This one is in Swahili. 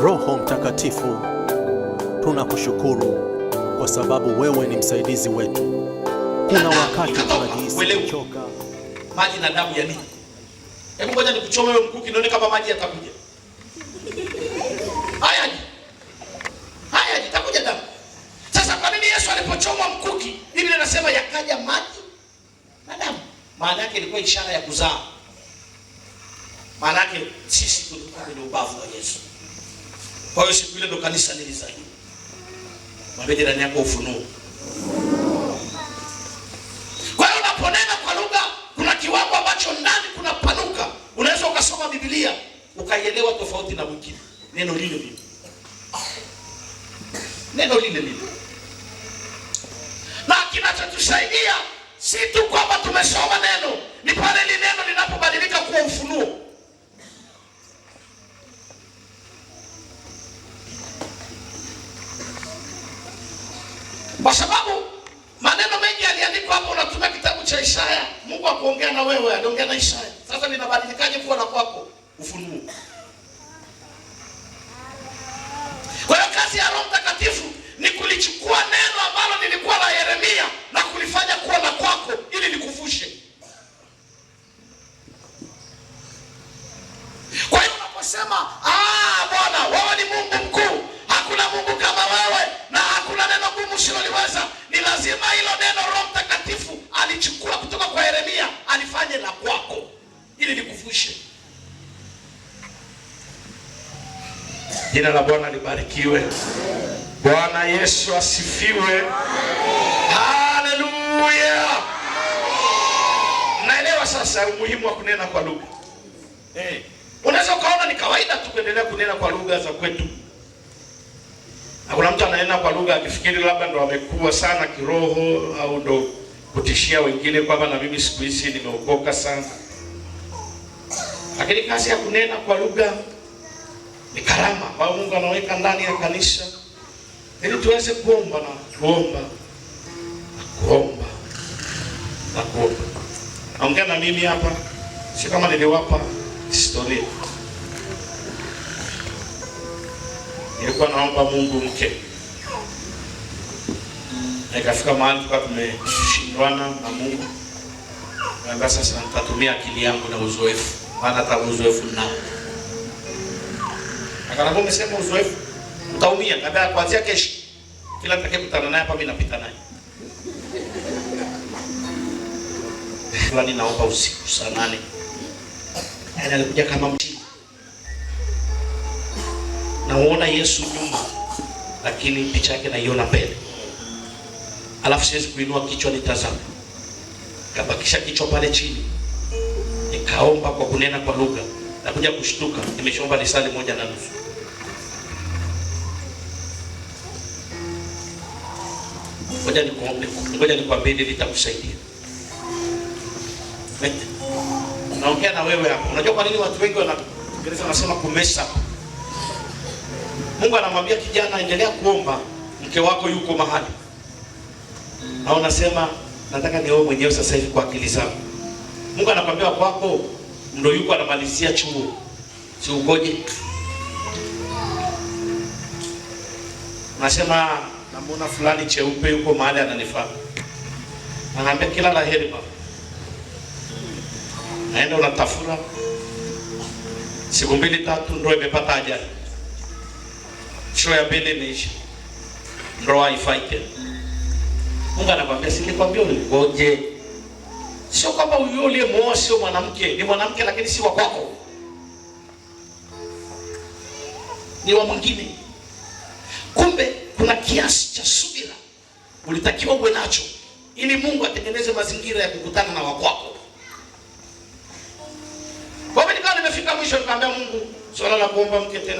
Roho Mtakatifu, tunakushukuru kwa sababu wewe ni msaidizi wetu. Kuna wakati tunajihisi kuchoka. Maji na damu ya nini? Hebu ngoja nikuchome wewe mkuki nione kama maji yatakuja. Haya itakuja damu. Sasa kwa nini Yesu alipochomwa mkuki, Biblia inasema yakaja maji na damu? Maana yake ilikuwa ishara ya kuzaa. Maana yake sisi tulikuwa kwenye ubavu wa Yesu. Kwa hiyo siku ile ndo kanisa lilizaliwa. Mwambie jirani yako ufunuo. Kwa hiyo unaponena kwa lugha, kuna kiwango ambacho ndani kuna panuka. Unaweza ukasoma Biblia ukaielewa tofauti na mwingine. Neno lile lile. Neno lile lile. Na kinachotusaidia si tu kwamba tumesoma neno, ni pale ile neno linapobadilika kuwa ufunuo. Kwa sababu maneno mengi yaliandikwa hapo, unatumia kitabu cha Isaya. Mungu akuongea na wewe, aliongea na Isaya. Sasa linabadilikaje kuwa na kwako? Ufunuo. Kwa hiyo kazi ya Roho Mtakatifu ni kulichukua neno ambalo lilikuwa la Yeremia na kulifanya kuwa la kwako ili likuvushe. Kwa hiyo unaposema, Bwana, wewe ni Mungu mkuu, hakuna Mungu kama wewe na hakuna neno gumu usiloliweza, ni lazima hilo neno Roho Mtakatifu alichukua kutoka kwa Yeremia alifanye la kwako ili likuvushe. Jina la Bwana libarikiwe. Bwana Yesu asifiwe. Haleluya. Naelewa sasa umuhimu wa kunena kwa lugha. Unaweza ukaona ni kawaida tu kuendelea kunena kwa lugha za kwetu. Hakuna mtu ananena kwa lugha akifikiri labda ndo amekuwa sana kiroho au ndo kutishia wengine kwamba na mimi siku hizi nimeokoka sana. Lakini kazi ya kunena kwa lugha ni karama ambayo Mungu anaweka ndani ya kanisa ili tuweze kuomba na kuomba na kuomba na kuomba. Naongea na mimi hapa, si kama niliwapa historia. Nilikuwa naomba Mungu mke. Nikafika mahali tukawa tumeshindwana na Mungu. Na sasa nitatumia akili yangu na uzoefu. Maana hata uzoefu nao. Akaniambia umesema uzoefu utaumia. Kabla kuanzia kesho kila nitakayekutana naye hapa mimi napita naye. Fulani naomba usiku saa 8. Yaani alikuja kama mti. Naona Yesu nyuma lakini picha yake naiona mbele. Alafu siwezi kuinua kichwa nitazame. Kabakisha kichwa pale chini. Nikaomba kwa kunena kwa lugha. Nakuja kushtuka nimeshaomba lisali 1:30. Ngoja nikwambie nitakusaidia. Naongea na wewe hapa. Unajua kwa nini watu wengi wanasema kumesa? Mungu anamwambia kijana endelea kuomba, mke wako yuko mahali. Na unasema nataka ni wewe mwenyewe sasa hivi kwa akili zangu. Mungu anakuambia kwako ndio yuko anamalizia chuo. Si ugoje? Nasema namuona fulani cheupe yuko mahali ananifaa. Anaambia kila la heri baba. Naenda unatafura. Siku 2-3 ndio imepata ajali. Show ya pili imeisha. Ndoa haifaiki. Mungu anakuambia si nikwambia ulingoje. Sio kwamba huyo uliyemuoa sio mwanamke, ni mwanamke lakini si wa kwako. Ni wa mwingine. Kumbe kuna kiasi cha subira ulitakiwa uwe nacho ili Mungu atengeneze mazingira ya kukutana na wa kwako. Kwa hiyo nikawa nimefika mwisho nikamwambia Mungu swala la kuomba mke tena